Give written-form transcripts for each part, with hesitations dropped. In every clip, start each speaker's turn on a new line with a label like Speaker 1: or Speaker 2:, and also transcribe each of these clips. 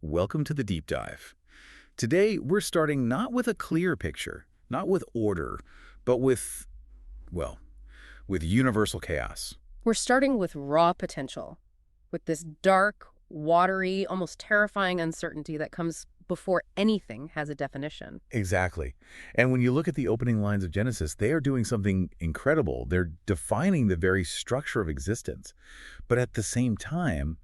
Speaker 1: Welcome to the deep dive. Today, we're starting not with a clear picture, not with order, but well, with universal chaos.
Speaker 2: We're starting with raw potential, with this dark, watery, almost terrifying uncertainty that comes before anything has a definition.
Speaker 1: Exactly. And when you look at the opening lines of Genesis, they are doing something incredible. They're defining the very structure of existence. But at the same time,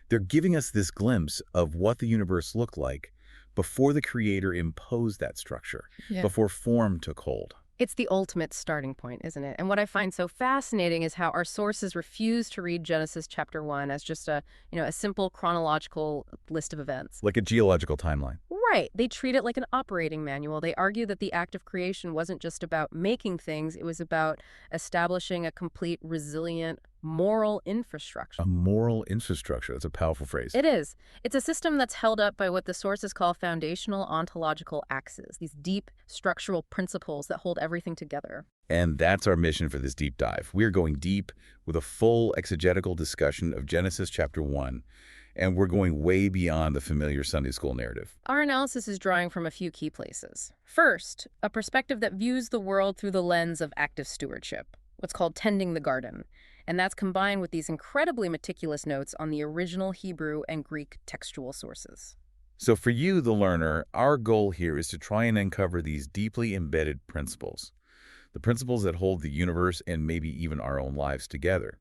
Speaker 1: they're giving us this glimpse of what the universe looked like before the Creator imposed that structure, before form took hold.
Speaker 2: It's the ultimate starting point, isn't it? And what I find so fascinating is how our sources refuse to read Genesis chapter 1 as just a simple chronological list of events.
Speaker 1: Like a geological timeline.
Speaker 2: Right. They treat it like an operating manual. They argue that the act of creation wasn't just about making things, it was about establishing a complete, resilient, moral infrastructure.
Speaker 1: A moral infrastructure. That's a powerful phrase.
Speaker 2: It is. It's a system that's held up by what the sources call foundational ontological axes, these deep structural principles that hold everything together.
Speaker 1: And that's our mission for this deep dive. We're going deep with a full exegetical discussion of Genesis chapter 1, and we're going way beyond the familiar Sunday school narrative.
Speaker 2: Our analysis is drawing from a few key places. First, a perspective that views the world through the lens of active stewardship, what's called tending the garden. And that's combined with these incredibly meticulous notes on the original Hebrew and Greek textual sources.
Speaker 1: So for you, the learner, our goal here is to try and uncover these deeply embedded principles, the principles that hold the universe and maybe even our own lives together.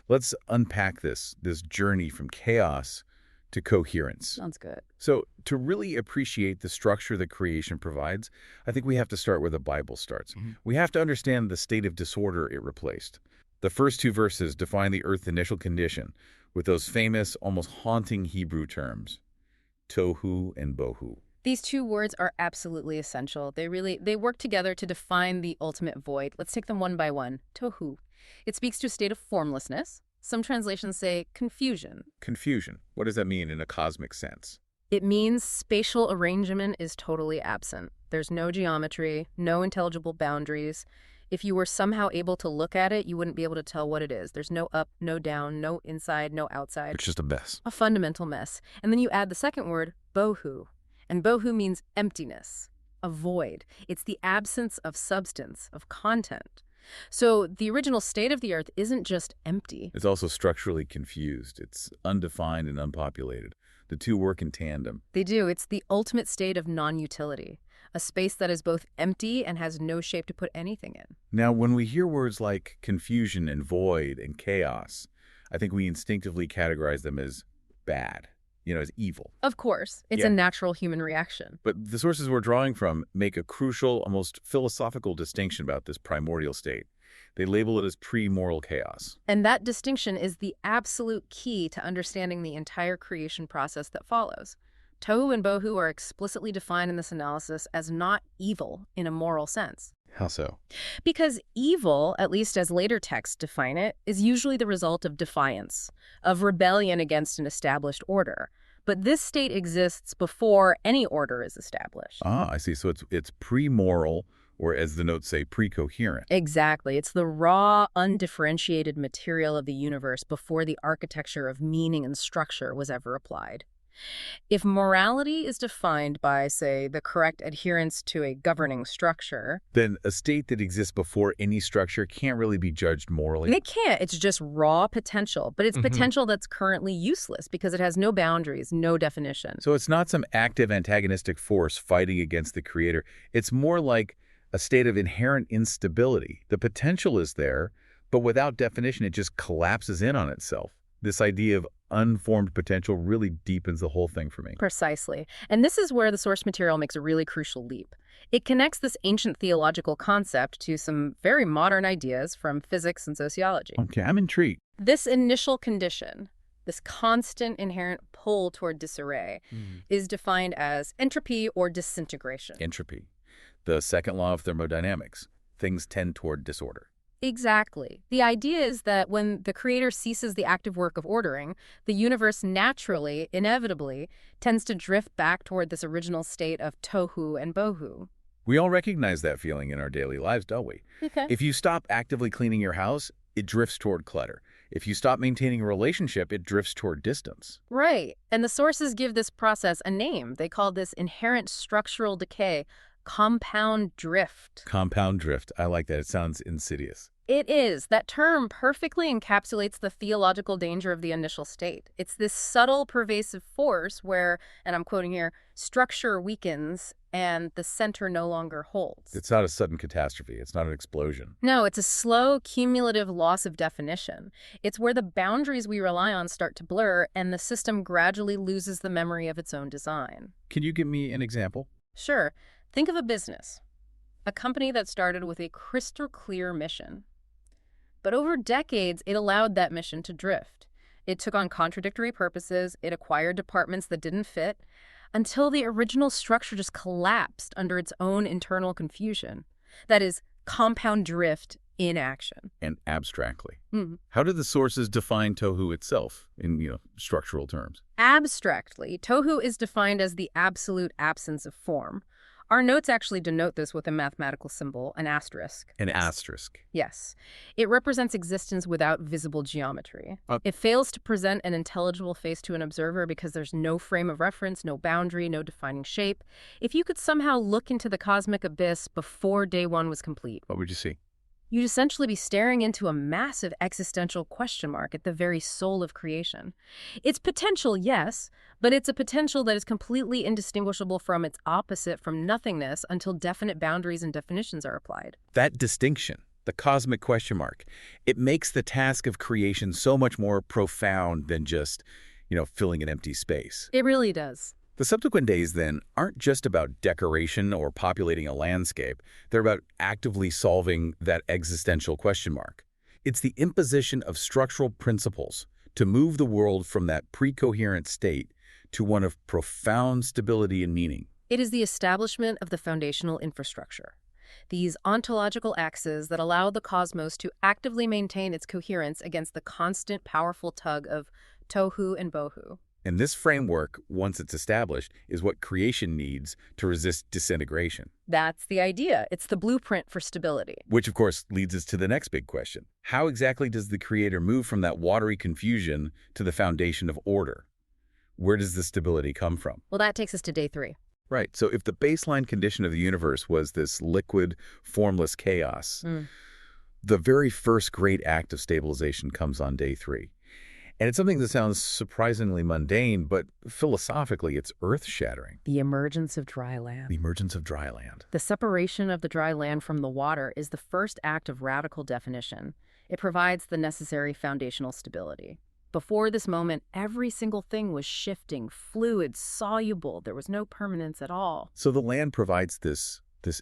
Speaker 1: Let's unpack this journey from chaos to coherence.
Speaker 2: Sounds good.
Speaker 1: So to really appreciate the structure that creation provides, I think we have to start where the Bible starts. We have to understand the state of disorder it replaced. The first two verses define the Earth's initial condition with those famous, almost haunting Hebrew terms, tohu and bohu.
Speaker 2: These two words are absolutely essential. They work together to define the ultimate void. Let's take them one by one. Tohu. It speaks to a state of formlessness. Some translations say confusion.
Speaker 1: Confusion. What does that mean in a cosmic sense?
Speaker 2: It means spatial arrangement is totally absent. There's no geometry, no intelligible boundaries. If you were somehow able to look at it, you wouldn't be able to tell what it is. There's no up, no down, no inside, no outside.
Speaker 1: It's just a mess.
Speaker 2: A fundamental mess. And then you add the second word, bohu. And bohu means emptiness, a void. It's the absence of substance, of content. So the original state of the earth isn't just empty.
Speaker 1: It's also structurally confused. It's undefined and unpopulated. The two work in tandem.
Speaker 2: They do. It's the ultimate state of non-utility, a space that is both empty and has no shape to put anything in.
Speaker 1: Now, when we hear words like confusion and void and chaos, I think we instinctively categorize them as bad, as evil.
Speaker 2: Of course. It's a natural human reaction.
Speaker 1: But the sources we're drawing from make a crucial, almost philosophical distinction about this primordial state. They label it as pre-moral chaos.
Speaker 2: And that distinction is the absolute key to understanding the entire creation process that follows. Tohu and bohu are explicitly defined in this analysis as not evil in a moral sense.
Speaker 1: How so?
Speaker 2: Because evil, at least as later texts define it, is usually the result of defiance, of rebellion against an established order. But this state exists before any order is established.
Speaker 1: Ah, I see. So it's pre-moral, or as the notes say, pre-coherent.
Speaker 2: Exactly. It's the raw, undifferentiated material of the universe before the architecture of meaning and structure was ever applied. If morality is defined by, say, the correct adherence to a governing structure,
Speaker 1: then a state that exists before any structure can't really be judged morally.
Speaker 2: It can't. It's just raw potential, but it's potential that's currently useless because it has no boundaries, no definition.
Speaker 1: So it's not some active antagonistic force fighting against the Creator. It's more like a state of inherent instability. The potential is there, but without definition, it just collapses in on itself. This idea of unformed potential really deepens the whole thing for me.
Speaker 2: Precisely. And this is where the source material makes a really crucial leap. It connects this ancient theological concept to some very modern ideas from physics and sociology.
Speaker 1: Okay, I'm intrigued.
Speaker 2: This initial condition, this constant inherent pull toward disarray, is defined as entropy or disintegration.
Speaker 1: Entropy. The second law of thermodynamics. Things tend toward disorder.
Speaker 2: Exactly. The idea is that when the Creator ceases the active work of ordering, the universe naturally, inevitably, tends to drift back toward this original state of tohu and bohu.
Speaker 1: We all recognize that feeling in our daily lives, don't we?
Speaker 2: Okay.
Speaker 1: If you stop actively cleaning your house, it drifts toward clutter. If you stop maintaining a relationship, it drifts toward distance.
Speaker 2: Right. And the sources give this process a name. They call this inherent structural decay compound drift.
Speaker 1: Compound drift. I like that. It sounds insidious.
Speaker 2: It is. That term perfectly encapsulates the theological danger of the initial state. It's this subtle, pervasive force where, and I'm quoting here, structure weakens and the center no longer holds.
Speaker 1: It's not a sudden catastrophe. It's not an explosion.
Speaker 2: No, it's a slow, cumulative loss of definition. It's where the boundaries we rely on start to blur and the system gradually loses the memory of its own design.
Speaker 1: Can you give me an example?
Speaker 2: Sure. Think of a business, a company that started with a crystal clear mission. But over decades, it allowed that mission to drift. It took on contradictory purposes, it acquired departments that didn't fit, until the original structure just collapsed under its own internal confusion. That is, compound drift in action.
Speaker 1: And abstractly. How do the sources define tohu itself in, structural terms?
Speaker 2: Abstractly, tohu is defined as the absolute absence of form. Our notes actually denote this with a mathematical symbol, an asterisk.
Speaker 1: An asterisk.
Speaker 2: Yes. It represents existence without visible geometry. It fails to present an intelligible face to an observer because there's no frame of reference, no boundary, no defining shape. If you could somehow look into the cosmic abyss before day one was complete,
Speaker 1: What would you see?
Speaker 2: you'd essentially be staring into a massive existential question mark at the very soul of creation. It's potential, yes, but it's a potential that is completely indistinguishable from its opposite, from nothingness, until definite boundaries and definitions are applied.
Speaker 1: That distinction, the cosmic question mark, it makes the task of creation so much more profound than just, filling an empty space.
Speaker 2: It really does.
Speaker 1: The subsequent days, then, aren't just about decoration or populating a landscape. They're about actively solving that existential question mark. It's the imposition of structural principles to move the world from that pre-coherent state to one of profound stability and meaning.
Speaker 2: It is the establishment of the foundational infrastructure. These ontological axes that allow the cosmos to actively maintain its coherence against the constant, powerful tug of tohu and bohu.
Speaker 1: And this framework, once it's established, is what creation needs to resist disintegration.
Speaker 2: That's the idea. It's the blueprint for stability.
Speaker 1: Which, of course, leads us to the next big question. How exactly does the creator move from that watery confusion to the foundation of order? Where does the stability come from?
Speaker 2: Well, that takes us to day 3.
Speaker 1: Right. So if the baseline condition of the universe was this liquid, formless chaos, the very first great act of stabilization comes on day 3. And it's something that sounds surprisingly mundane, but philosophically, it's earth-shattering.
Speaker 2: The emergence of dry land.
Speaker 1: The emergence of dry land.
Speaker 2: The separation of the dry land from the water is the first act of radical definition. It provides the necessary foundational stability. Before this moment, every single thing was shifting, fluid, soluble. There was no permanence at all.
Speaker 1: So the land provides this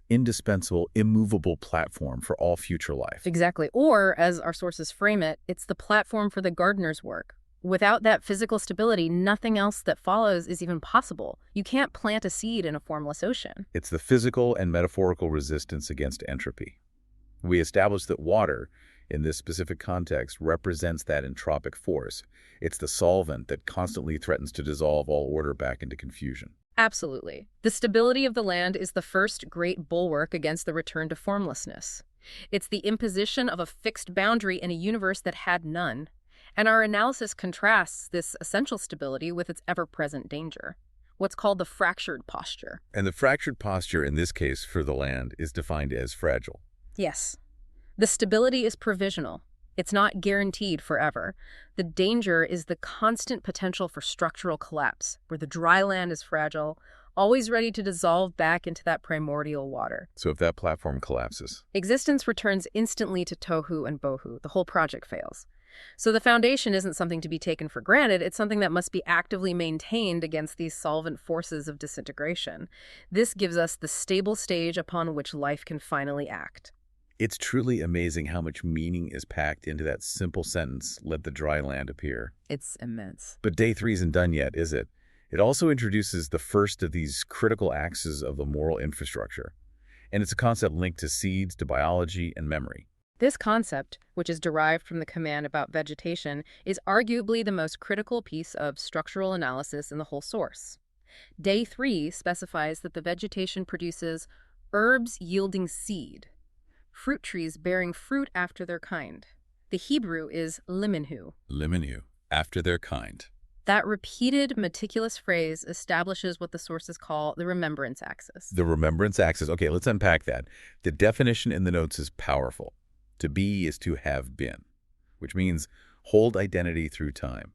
Speaker 1: indispensable, immovable platform for all future life.
Speaker 2: Exactly. Or, as our sources frame it, it's the platform for the gardener's work. Without that physical stability, nothing else that follows is even possible. You can't plant a seed in a formless ocean.
Speaker 1: It's the physical and metaphorical resistance against entropy. We established that water, in this specific context, represents that entropic force. It's the solvent that constantly threatens to dissolve all order back into confusion.
Speaker 2: Absolutely. The stability of the land is the first great bulwark against the return to formlessness. It's the imposition of a fixed boundary in a universe that had none. And our analysis contrasts this essential stability with its ever-present danger, what's called the fractured posture.
Speaker 1: And the fractured posture in this case for the land is defined as fragile.
Speaker 2: Yes. The stability is provisional. It's not guaranteed forever. The danger is the constant potential for structural collapse, where the dry land is fragile, always ready to dissolve back into that primordial water.
Speaker 1: So if that platform collapses,
Speaker 2: existence returns instantly to tohu and bohu. The whole project fails. So the foundation isn't something to be taken for granted. It's something that must be actively maintained against these solvent forces of disintegration. This gives us the stable stage upon which life can finally act.
Speaker 1: It's truly amazing how much meaning is packed into that simple sentence, "Let the dry land appear."
Speaker 2: It's immense.
Speaker 1: But day 3 isn't done yet, is it? It also introduces the first of these critical axes of the moral infrastructure. And it's a concept linked to seeds, to biology, and memory.
Speaker 2: This concept, which is derived from the command about vegetation, is arguably the most critical piece of structural analysis in the whole source. Day 3 specifies that the vegetation produces herbs yielding seed, fruit trees bearing fruit after their kind, The Hebrew is liminhu.
Speaker 1: Liminu, after their kind.
Speaker 2: That repeated, meticulous phrase establishes what the sources call the remembrance axis.
Speaker 1: The remembrance axis. Okay, let's unpack that. The definition in the notes is powerful. To be is to have been, which means hold identity through time.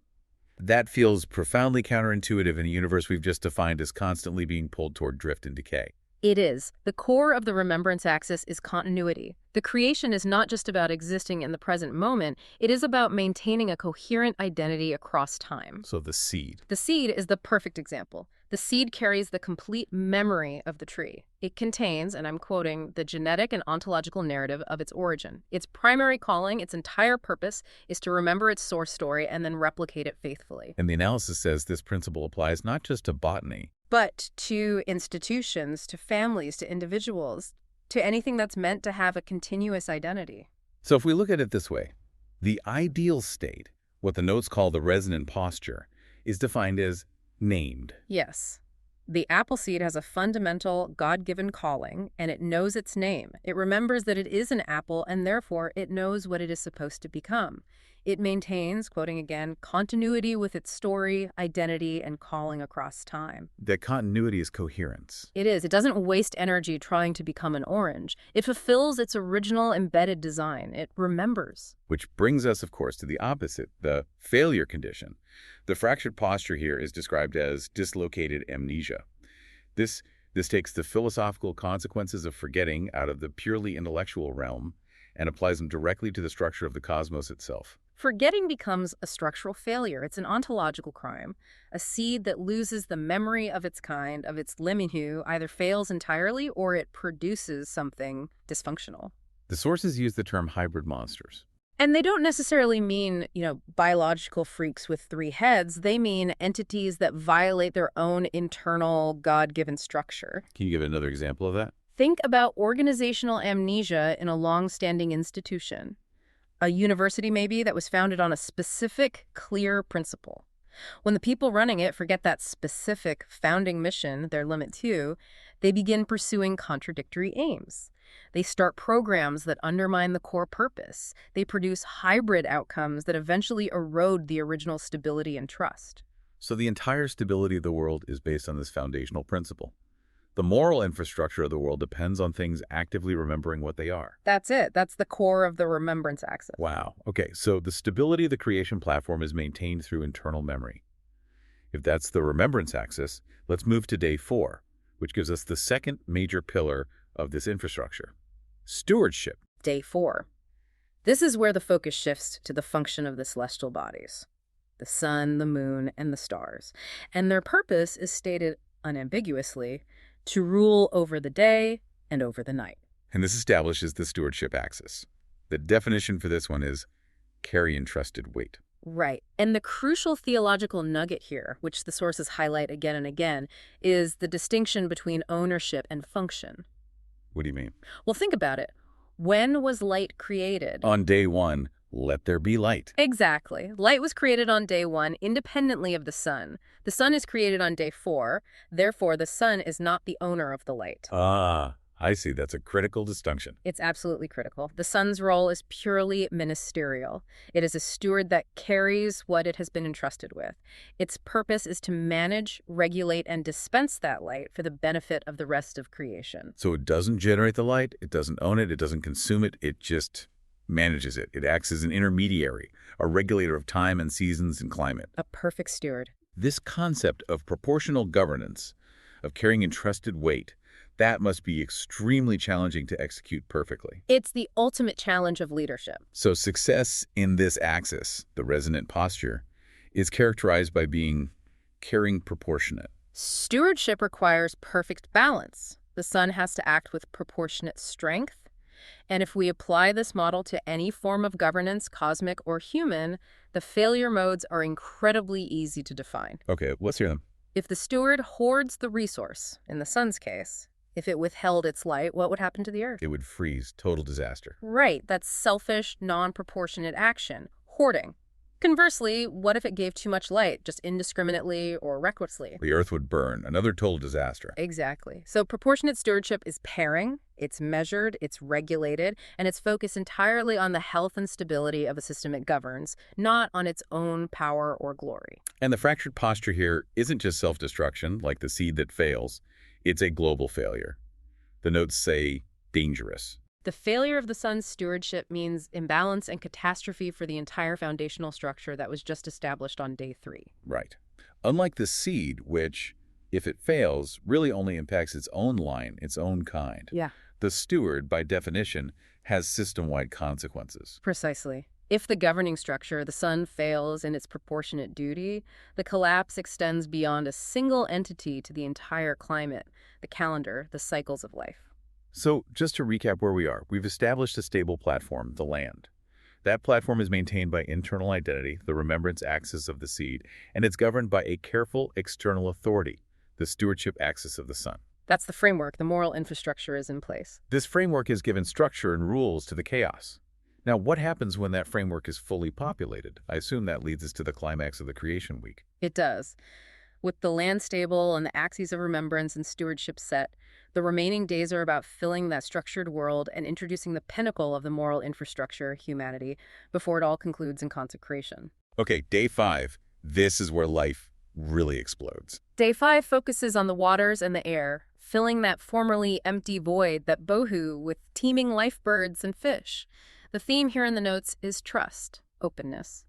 Speaker 1: That feels profoundly counterintuitive in a universe we've just defined as constantly being pulled toward drift and decay.
Speaker 2: It is. The core of the remembrance axis is continuity. The creation is not just about existing in the present moment, it is about maintaining a coherent identity across time.
Speaker 1: So the seed.
Speaker 2: The seed is the perfect example. The seed carries the complete memory of the tree. It contains, and I'm quoting, the genetic and ontological narrative of its origin. Its primary calling, its entire purpose, is to remember its source story and then replicate it faithfully.
Speaker 1: And the analysis says this principle applies not just to botany,
Speaker 2: But to institutions, to families, to individuals, to anything that's meant to have a continuous identity.
Speaker 1: So if we look at it this way, the ideal state, what the notes call the resonant posture, is defined as named.
Speaker 2: Yes. The apple seed has a fundamental God-given calling, and it knows its name. It remembers that it is an apple, and therefore it knows what it is supposed to become. It maintains, quoting again, continuity with its story, identity, and calling across time.
Speaker 1: That continuity is coherence.
Speaker 2: It is. It doesn't waste energy trying to become an orange. It fulfills its original embedded design. It remembers.
Speaker 1: Which brings us, of course, to the opposite, the failure condition. The fractured posture here is described as dislocated amnesia. This takes the philosophical consequences of forgetting out of the purely intellectual realm and applies them directly to the structure of the cosmos itself.
Speaker 2: Forgetting becomes a structural failure. It's an ontological crime. A seed that loses the memory of its kind, of its liminhu, either fails entirely or it produces something dysfunctional.
Speaker 1: The sources use the term hybrid monsters.
Speaker 2: And they don't necessarily mean, biological freaks with three heads. They mean entities that violate their own internal God-given structure.
Speaker 1: Can you give another example of that?
Speaker 2: Think about organizational amnesia in a long-standing institution. A university, maybe, that was founded on a specific, clear principle. When the people running it forget that specific founding mission, their limit two, they begin pursuing contradictory aims. They start programs that undermine the core purpose. They produce hybrid outcomes that eventually erode the original stability and trust.
Speaker 1: So the entire stability of the world is based on this foundational principle. The moral infrastructure of the world depends on things actively remembering what they are.
Speaker 2: That's it. That's the core of the remembrance axis.
Speaker 1: Wow. Okay, so the stability of the creation platform is maintained through internal memory. If that's the remembrance axis, let's move to day 4, which gives us the second major pillar of this infrastructure: stewardship.
Speaker 2: Day 4. This is where the focus shifts to the function of the celestial bodies, the sun, the moon, and the stars. And their purpose is stated unambiguously: to rule over the day and over the night.
Speaker 1: And this establishes the stewardship axis. The definition for this one is carry entrusted weight.
Speaker 2: Right. And the crucial theological nugget here, which the sources highlight again and again, is the distinction between ownership and function.
Speaker 1: What do you mean?
Speaker 2: Well, think about it. When was light created?
Speaker 1: On day 1, let there be light.
Speaker 2: Exactly. Light was created on day 1 independently of the sun. The sun is created on day 4. Therefore, the sun is not the owner of the light.
Speaker 1: Ah, I see. That's a critical distinction.
Speaker 2: It's absolutely critical. The sun's role is purely ministerial. It is a steward that carries what it has been entrusted with. Its purpose is to manage, regulate, and dispense that light for the benefit of the rest of creation.
Speaker 1: So it doesn't generate the light, it doesn't own it, it doesn't consume it, it just manages it. It acts as an intermediary, a regulator of time and seasons and climate.
Speaker 2: A perfect steward.
Speaker 1: This concept of proportional governance, of carrying entrusted weight, that must be extremely challenging to execute perfectly.
Speaker 2: It's the ultimate challenge of leadership.
Speaker 1: So success in this axis, the resonant posture, is characterized by being caring proportionate.
Speaker 2: Stewardship requires perfect balance. The sun has to act with proportionate strength. And if we apply this model to any form of governance, cosmic or human, the failure modes are incredibly easy to define.
Speaker 1: Okay, let's hear them.
Speaker 2: If the steward hoards the resource, in the sun's case, if it withheld its light, what would happen to the earth?
Speaker 1: It would freeze. Total disaster.
Speaker 2: Right, that's selfish, non-proportionate action. Hoarding. Conversely, what if it gave too much light, just indiscriminately or recklessly?
Speaker 1: The Earth would burn, another total disaster.
Speaker 2: Exactly. So proportionate stewardship is pairing, it's measured, it's regulated, and it's focused entirely on the health and stability of a system it governs, not on its own power or glory.
Speaker 1: And the fractured posture here isn't just self-destruction, like the seed that fails. It's a global failure. The notes say dangerous.
Speaker 2: The failure of the sun's stewardship means imbalance and catastrophe for the entire foundational structure that was just established on day 3.
Speaker 1: Right. Unlike the seed, which, if it fails, really only impacts its own line, its own kind.
Speaker 2: Yeah,
Speaker 1: The steward, by definition, has system-wide consequences.
Speaker 2: precisely. If the governing structure, the sun, fails in its proportionate duty, the collapse extends beyond a single entity to the entire climate, the calendar, the cycles of life.
Speaker 1: So, just to recap where we are, we've established a stable platform, the land. That platform is maintained by internal identity, the remembrance axis of the seed, and it's governed by a careful external authority, the stewardship axis of the sun.
Speaker 2: That's the framework. The moral infrastructure is in place.
Speaker 1: This framework has given structure and rules to the chaos. Now, what happens when that framework is fully populated? I assume that leads us to the climax of the creation week.
Speaker 2: It does. With the land stable and the axes of remembrance and stewardship set, the remaining days are about filling that structured world and introducing the pinnacle of the moral infrastructure, humanity, before it all concludes in consecration.
Speaker 1: Okay, day 5. This is where life really explodes.
Speaker 2: Day 5 focuses on the waters and the air, filling that formerly empty void, that bohu, with teeming life birds and fish. The theme here in the notes is trust, openness,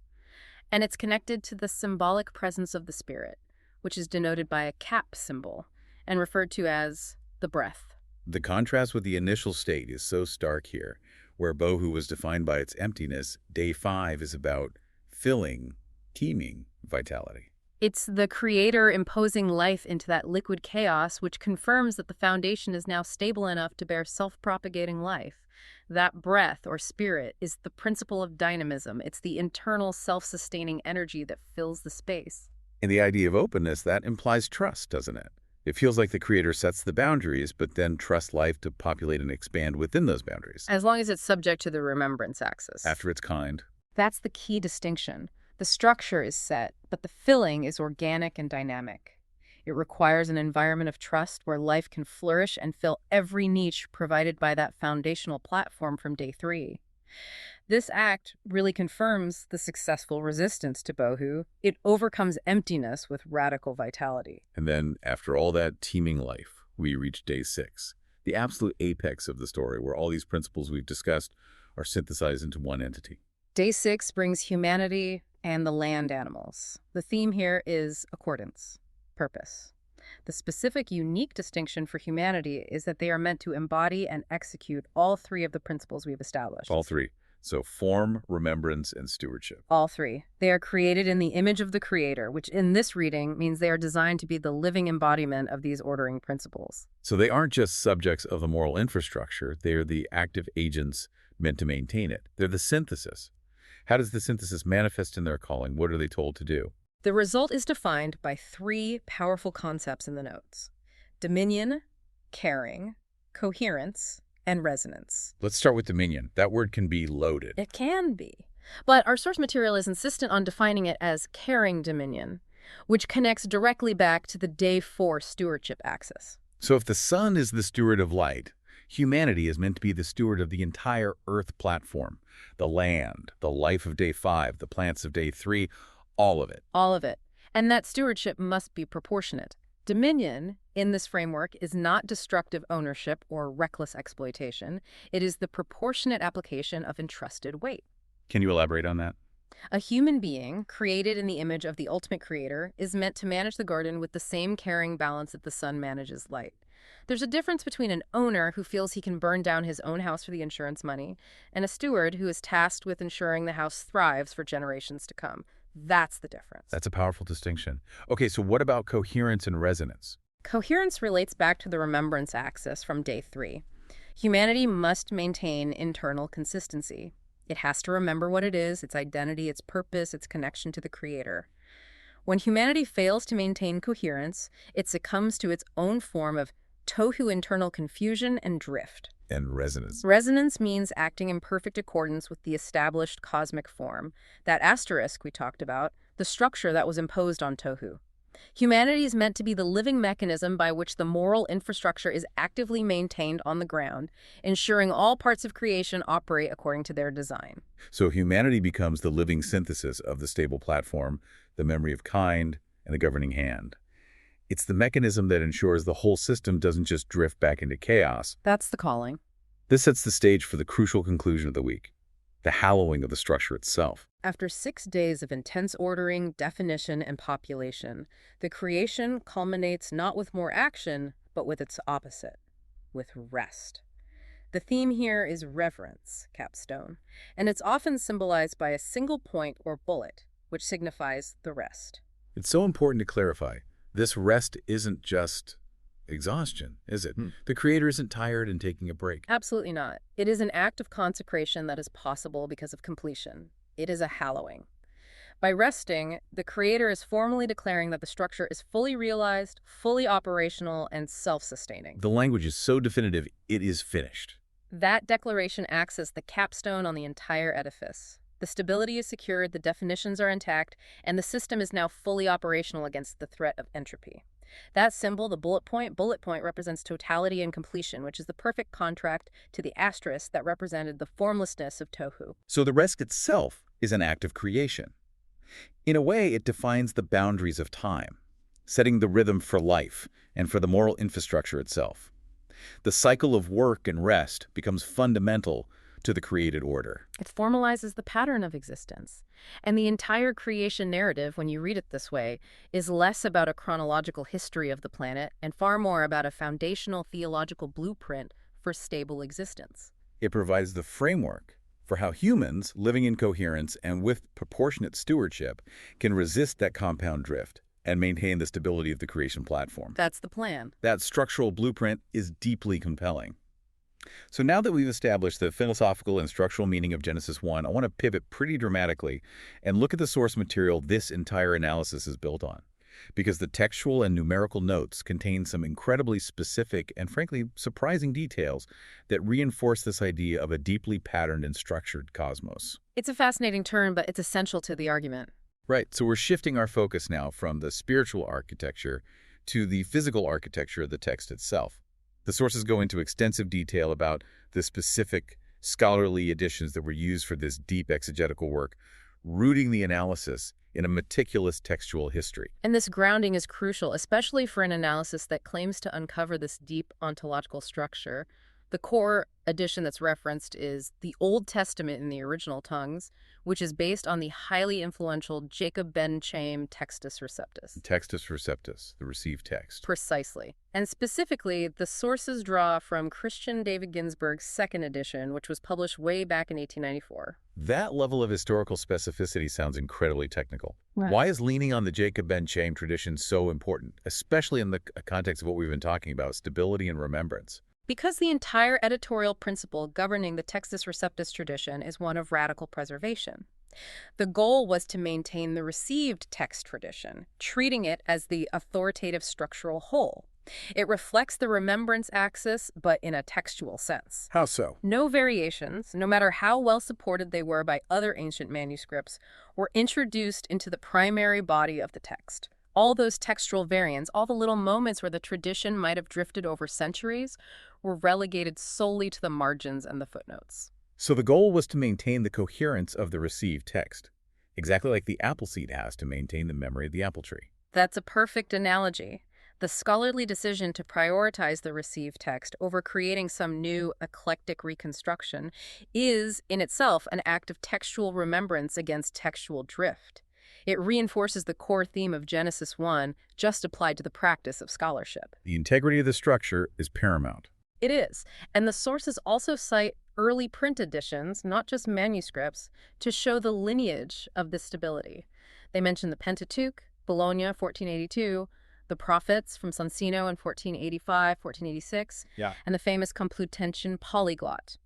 Speaker 2: and it's connected to the symbolic presence of the spirit, which is denoted by a cap symbol and referred to as the breath.
Speaker 1: The contrast with the initial state is so stark here. Where bohu was defined by its emptiness, day 5 is about filling, teeming vitality.
Speaker 2: It's the creator imposing life into that liquid chaos, which confirms that the foundation is now stable enough to bear self-propagating life. That breath, or spirit, is the principle of dynamism. It's the internal self-sustaining energy that fills the space.
Speaker 1: In the idea of openness, that implies trust, doesn't it? It feels like the creator sets the boundaries, but then trusts life to populate and expand within those boundaries.
Speaker 2: As long as it's subject to the remembrance axis.
Speaker 1: After its kind.
Speaker 2: That's the key distinction. The structure is set, but the filling is organic and dynamic. It requires an environment of trust where life can flourish and fill every niche provided by that foundational platform from day 3. This act really confirms the successful resistance to bohu. It overcomes emptiness with radical vitality.
Speaker 1: And then, after all that teeming life, we reach day 6, the absolute apex of the story, where all these principles we've discussed are synthesized into one entity.
Speaker 2: Day 6 brings humanity and the land animals. The theme here is accordance, purpose. The specific, unique distinction for humanity is that they are meant to embody and execute all 3 of the principles we've established.
Speaker 1: All 3. So form, remembrance, and stewardship.
Speaker 2: All 3. They are created in the image of the Creator, which in this reading means they are designed to be the living embodiment of these ordering principles.
Speaker 1: So they aren't just subjects of the moral infrastructure, they are the active agents meant to maintain it. They're the synthesis. How does the synthesis manifest in their calling? What are they told to do?
Speaker 2: The result is defined by 3 powerful concepts in the notes: dominion, caring, coherence, and resonance.
Speaker 1: Let's start with dominion. That word can be loaded.
Speaker 2: It can be. But our source material is insistent on defining it as caring dominion, which connects directly back to the day 4 stewardship axis.
Speaker 1: So if the sun is the steward of light, humanity is meant to be the steward of the entire Earth platform, the land, the life of day 5, the plants of day 3, all of it.
Speaker 2: All of it. And that stewardship must be proportionate. Dominion, in this framework, is not destructive ownership or reckless exploitation. It is the proportionate application of entrusted weight.
Speaker 1: Can you elaborate on that?
Speaker 2: A human being, created in the image of the ultimate creator, is meant to manage the garden with the same caring balance that the sun manages light. There's a difference between an owner who feels he can burn down his own house for the insurance money and a steward who is tasked with ensuring the house thrives for generations to come. That's the difference.
Speaker 1: That's a powerful distinction. Okay, so what about coherence and resonance?
Speaker 2: Coherence relates back to the remembrance axis from day 3. Humanity must maintain internal consistency. It has to remember what it is, its identity, its purpose, its connection to the Creator. When humanity fails to maintain coherence, it succumbs to its own form of tohu, internal confusion, and drift.
Speaker 1: And resonance.
Speaker 2: Resonance means acting in perfect accordance with the established cosmic form. That asterisk we talked about, the structure that was imposed on tohu. Humanity is meant to be the living mechanism by which the moral infrastructure is actively maintained on the ground, ensuring all parts of creation operate according to their design.
Speaker 1: So humanity becomes the living synthesis of the stable platform, the memory of kind, and the governing hand. It's the mechanism that ensures the whole system doesn't just drift back into chaos.
Speaker 2: That's the calling.
Speaker 1: This sets the stage for the crucial conclusion of the week, the hallowing of the structure itself.
Speaker 2: After 6 days of intense ordering, definition, and population, the creation culminates not with more action, but with its opposite, with rest. The theme here is reverence, capstone, and it's often symbolized by a single point or bullet, which signifies the rest.
Speaker 1: It's so important to clarify. This rest isn't just exhaustion, is it? The creator isn't tired and taking a break.
Speaker 2: Absolutely not. It is an act of consecration that is possible because of completion. It is a hallowing. By resting, the creator is formally declaring that the structure is fully realized, fully operational, and self-sustaining.
Speaker 1: The language is so definitive, it is finished.
Speaker 2: That declaration acts as the capstone on the entire edifice. The stability is secured, the definitions are intact, and the system is now fully operational against the threat of entropy. That symbol, the bullet point represents totality and completion, which is the perfect contrast to the asterisk that represented the formlessness of tohu.
Speaker 1: So the rest itself is an act of creation. In a way, it defines the boundaries of time, setting the rhythm for life and for the moral infrastructure itself. The cycle of work and rest becomes fundamental to the created order.
Speaker 2: It formalizes the pattern of existence. And the entire creation narrative, when you read it this way, is less about a chronological history of the planet and far more about a foundational theological blueprint for stable existence.
Speaker 1: It provides the framework for how humans, living in coherence and with proportionate stewardship, can resist that compound drift and maintain the stability of the creation platform.
Speaker 2: That's the plan.
Speaker 1: That structural blueprint is deeply compelling. So now that we've established the philosophical and structural meaning of Genesis 1, I want to pivot pretty dramatically and look at the source material this entire analysis is built on. Because the textual and numerical notes contain some incredibly specific and frankly surprising details that reinforce this idea of a deeply patterned and structured cosmos.
Speaker 2: It's a fascinating turn, but it's essential to the argument.
Speaker 1: Right, so we're shifting our focus now from the spiritual architecture to the physical architecture of the text itself. The sources go into extensive detail about the specific scholarly additions that were used for this deep exegetical work, rooting the analysis in a meticulous textual history.
Speaker 2: And this grounding is crucial, especially for an analysis that claims to uncover this deep ontological structure. The core edition that's referenced is the Old Testament in the original tongues, which is based on the highly influential Jacob ben Chaim Textus Receptus.
Speaker 1: Textus Receptus, the received text.
Speaker 2: Precisely. And specifically, the sources draw from Christian David Ginsburg's second edition, which was published way back in 1894.
Speaker 1: That level of historical specificity sounds incredibly technical.
Speaker 2: Right.
Speaker 1: Why is leaning on the Jacob ben Chaim tradition so important, especially in the context of what we've been talking about, stability and remembrance?
Speaker 2: Because the entire editorial principle governing the Textus Receptus tradition is one of radical preservation. The goal was to maintain the received text tradition, treating it as the authoritative structural whole. It reflects the remembrance axis, but in a textual sense.
Speaker 1: How so?
Speaker 2: No variations, no matter how well supported they were by other ancient manuscripts, were introduced into the primary body of the text. All those textual variants, all the little moments where the tradition might have drifted over centuries, were relegated solely to the margins and the footnotes.
Speaker 1: So the goal was to maintain the coherence of the received text, exactly like the apple seed has to maintain the memory of the apple tree.
Speaker 2: That's a perfect analogy. The scholarly decision to prioritize the received text over creating some new eclectic reconstruction is, in itself, an act of textual remembrance against textual drift. It reinforces the core theme of Genesis 1, just applied to the practice of scholarship.
Speaker 1: The integrity of the structure is paramount.
Speaker 2: It is. And the sources also cite early print editions, not just manuscripts, to show the lineage of this stability. They mention the Pentateuch, Bologna, 1482, the Prophets from Soncino in 1485, 1486, and the famous Complutensian Polyglot.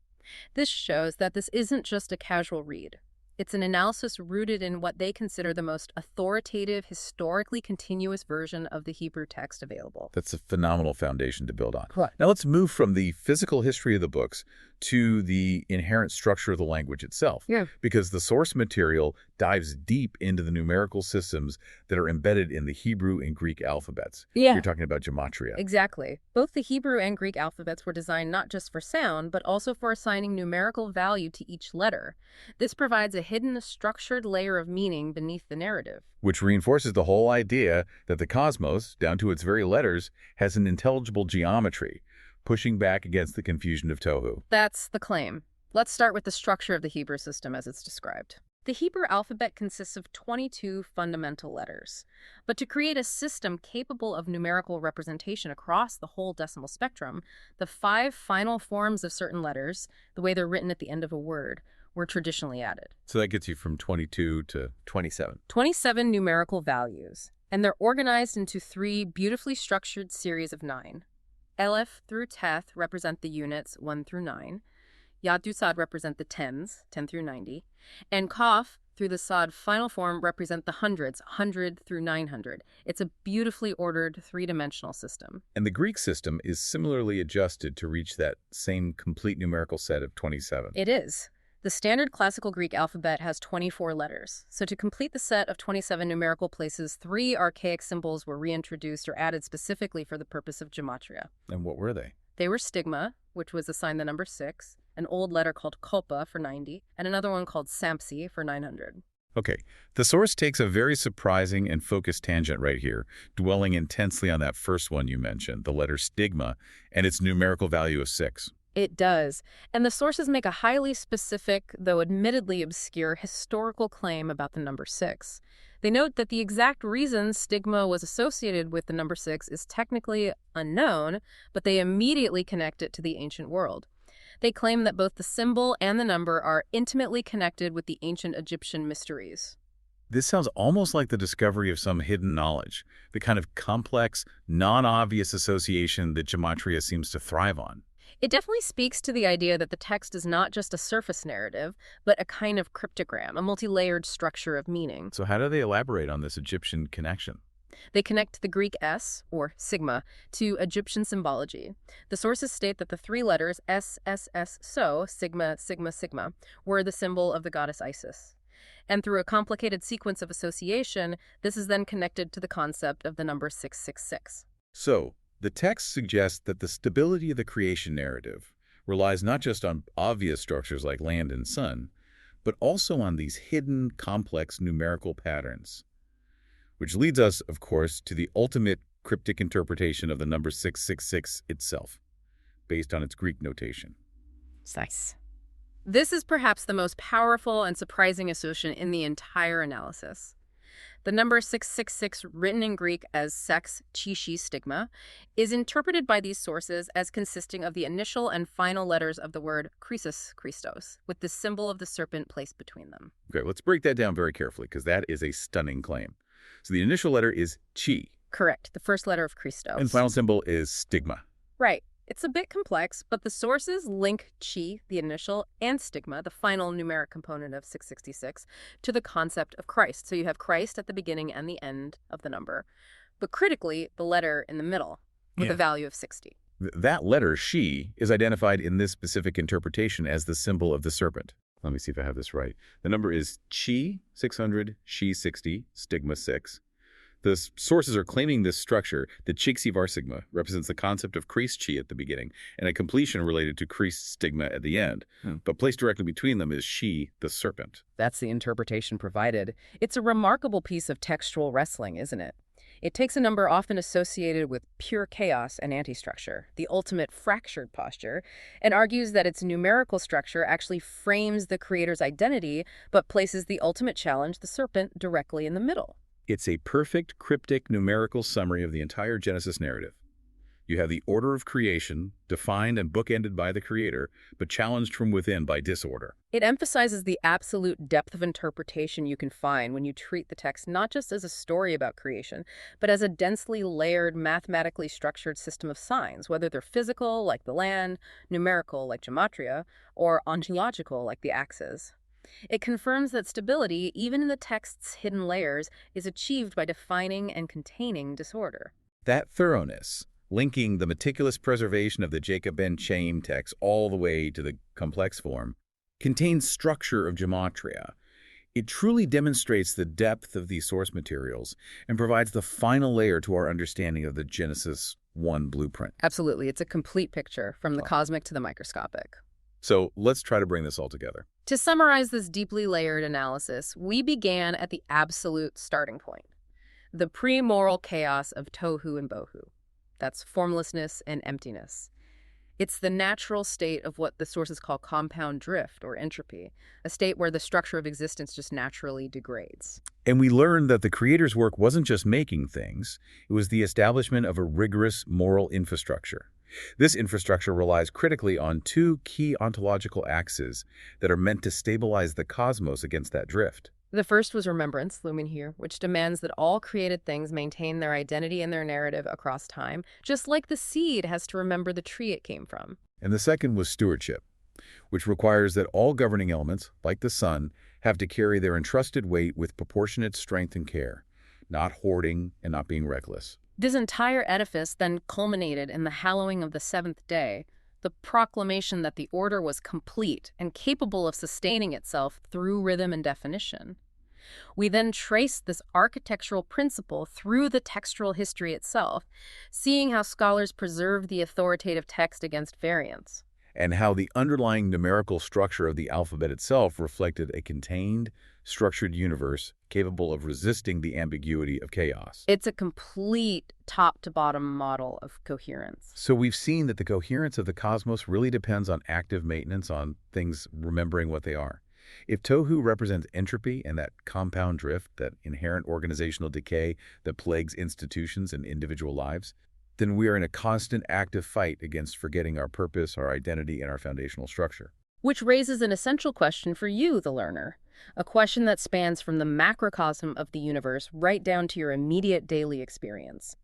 Speaker 2: This shows that this isn't just a casual read. It's an analysis rooted in what they consider the most authoritative, historically continuous version of the Hebrew text available.
Speaker 1: That's a phenomenal foundation to build on.
Speaker 2: Right.
Speaker 1: Now let's move from the physical history of the books to the inherent structure of the language itself.
Speaker 2: Yeah.
Speaker 1: Because the source material dives deep into the numerical systems that are embedded in the Hebrew and Greek alphabets.
Speaker 2: Yeah.
Speaker 1: You're talking about gematria.
Speaker 2: Exactly. Both the Hebrew and Greek alphabets were designed not just for sound, but also for assigning numerical value to each letter. This provides a hidden, structured layer of meaning beneath the narrative.
Speaker 1: Which reinforces the whole idea that the cosmos, down to its very letters, has an intelligible geometry, pushing back against the confusion of Tohu.
Speaker 2: That's the claim. Let's start with the structure of the Hebrew system as it's described. The Hebrew alphabet consists of 22 fundamental letters. But to create a system capable of numerical representation across the whole decimal spectrum, the 5 final forms of certain letters, the way they're written at the end of a word, were traditionally added.
Speaker 1: So that gets you from 22 to 27.
Speaker 2: 27 numerical values, and they're organized into 3 beautifully structured series of 9. Aleph through Teth represent the units 1 through 9. Yad through Sod represent the tens, 10 through 90. And Kaf through the Sod final form represent the hundreds, 100 through 900. It's a beautifully ordered 3-dimensional system.
Speaker 1: And the Greek system is similarly adjusted to reach that same complete numerical set of 27.
Speaker 2: It is. The standard classical Greek alphabet has 24 letters. So to complete the set of 27 numerical places, 3 archaic symbols were reintroduced or added specifically for the purpose of gematria.
Speaker 1: And what were they?
Speaker 2: They were stigma, which was assigned the number 6, an old letter called kopa for 90, and another one called sampsi for 900.
Speaker 1: Okay, the source takes a very surprising and focused tangent right here, dwelling intensely on that first one you mentioned, the letter stigma, and its numerical value of 6.
Speaker 2: It does. And the sources make a highly specific, though admittedly obscure, historical claim about the number 6. They note that the exact reason stigma was associated with the number 6 is technically unknown, but they immediately connect it to the ancient world. They claim that both the symbol and the number are intimately connected with the ancient Egyptian mysteries.
Speaker 1: This sounds almost like the discovery of some hidden knowledge, the kind of complex, non-obvious association that gematria seems to thrive on.
Speaker 2: It definitely speaks to the idea that the text is not just a surface narrative, but a kind of cryptogram, a multi-layered structure of meaning.
Speaker 1: So how do they elaborate on this Egyptian connection?
Speaker 2: They connect the Greek S, or sigma, to Egyptian symbology. The sources state that the 3 letters S, S, S, so, sigma, sigma, sigma, were the symbol of the goddess Isis. And through a complicated sequence of association, this is then connected to the concept of the number 666.
Speaker 1: So, the text suggests that the stability of the creation narrative relies not just on obvious structures like land and sun, but also on these hidden, complex numerical patterns. Which leads us, of course, to the ultimate cryptic interpretation of the number 666 itself, based on its Greek notation.
Speaker 2: Nice. This is perhaps the most powerful and surprising assertion in the entire analysis. The number 666, written in Greek as sex, chi, stigma, is interpreted by these sources as consisting of the initial and final letters of the word Christos, Christos, with the symbol of the serpent placed between them.
Speaker 1: Okay, let's break that down very carefully, because that is a stunning claim. So the initial letter is chi.
Speaker 2: Correct, the first letter of Christos.
Speaker 1: And final symbol is stigma.
Speaker 2: Right. It's a bit complex, but the sources link chi, the initial, and stigma, the final numeric component of 666, to the concept of Christ. So you have Christ at the beginning and the end of the number. But critically, the letter in the middle, with a value of 60.
Speaker 1: That letter, she, is identified in this specific interpretation as the symbol of the serpent. Let me see if I have this right. The number is chi, 600, she, 60, stigma, 6. The sources are claiming this structure, that Chiksi var sigma, represents the concept of Christ chi at the beginning and a completion related to Christ stigma at the end. But placed directly between them is she, the serpent.
Speaker 2: That's the interpretation provided. It's a remarkable piece of textual wrestling, isn't it? It takes a number often associated with pure chaos and anti-structure, the ultimate fractured posture, and argues that its numerical structure actually frames the creator's identity, but places the ultimate challenge, the serpent, directly in the middle.
Speaker 1: It's a perfect cryptic numerical summary of the entire Genesis narrative. You have the order of creation, defined and bookended by the creator, but challenged from within by disorder.
Speaker 2: It emphasizes the absolute depth of interpretation you can find when you treat the text not just as a story about creation, but as a densely layered, mathematically structured system of signs, whether they're physical, like the land, numerical, like gematria, or ontological, like the axes. It confirms that stability, even in the text's hidden layers, is achieved by defining and containing disorder.
Speaker 1: That thoroughness, linking the meticulous preservation of the Jacob ben Chaim text all the way to the complex form, contains structure of gematria. It truly demonstrates the depth of these source materials and provides the final layer to our understanding of the Genesis 1 blueprint.
Speaker 2: Absolutely. It's a complete picture, from the cosmic to the microscopic.
Speaker 1: So let's try to bring this all together.
Speaker 2: To summarize this deeply layered analysis, we began at the absolute starting point, the pre-moral chaos of tohu and bohu. That's formlessness and emptiness. It's the natural state of what the sources call compound drift or entropy, a state where the structure of existence just naturally degrades.
Speaker 1: And we learned that the Creator's work wasn't just making things, it was the establishment of a rigorous moral infrastructure. This infrastructure relies critically on two key ontological axes that are meant to stabilize the cosmos against that drift.
Speaker 2: The first was remembrance, looming here, which demands that all created things maintain their identity and their narrative across time, just like the seed has to remember the tree it came from.
Speaker 1: And the second was stewardship, which requires that all governing elements, like the sun, have to carry their entrusted weight with proportionate strength and care, not hoarding and not being reckless.
Speaker 2: This entire edifice then culminated in the hallowing of the seventh day, the proclamation that the order was complete and capable of sustaining itself through rhythm and definition. We then traced this architectural principle through the textual history itself, seeing how scholars preserved the authoritative text against variance.
Speaker 1: And how the underlying numerical structure of the alphabet itself reflected a contained, structured universe capable of resisting the ambiguity of chaos.
Speaker 2: It's a complete top-to-bottom model of coherence.
Speaker 1: So we've seen that the coherence of the cosmos really depends on active maintenance, on things remembering what they are. If tohu represents entropy and that compound drift, that inherent organizational decay that plagues institutions and individual lives, then we are in a constant active fight against forgetting our purpose, our identity, and our foundational structure.
Speaker 2: Which raises an essential question for you, the learner. A question that spans from the macrocosm of the universe right down to your immediate daily experience.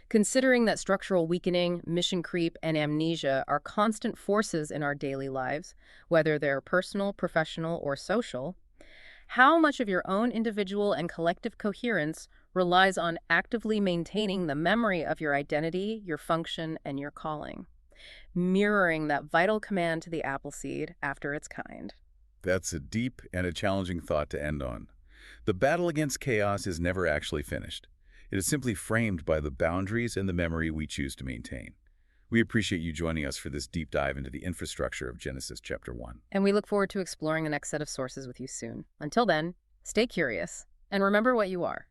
Speaker 2: Considering that structural weakening, mission creep, and amnesia are constant forces in our daily lives, whether they're personal, professional, or social, how much of your own individual and collective coherence relies on actively maintaining the memory of your identity, your function, and your calling, mirroring that vital command to the appleseed after its kind?
Speaker 1: That's a deep and a challenging thought to end on. The battle against chaos is never actually finished. It is simply framed by the boundaries and the memory we choose to maintain. We appreciate you joining us for this deep dive into the infrastructure of Genesis chapter 1.
Speaker 2: And we look forward to exploring the next set of sources with you soon. Until then, stay curious and remember what you are.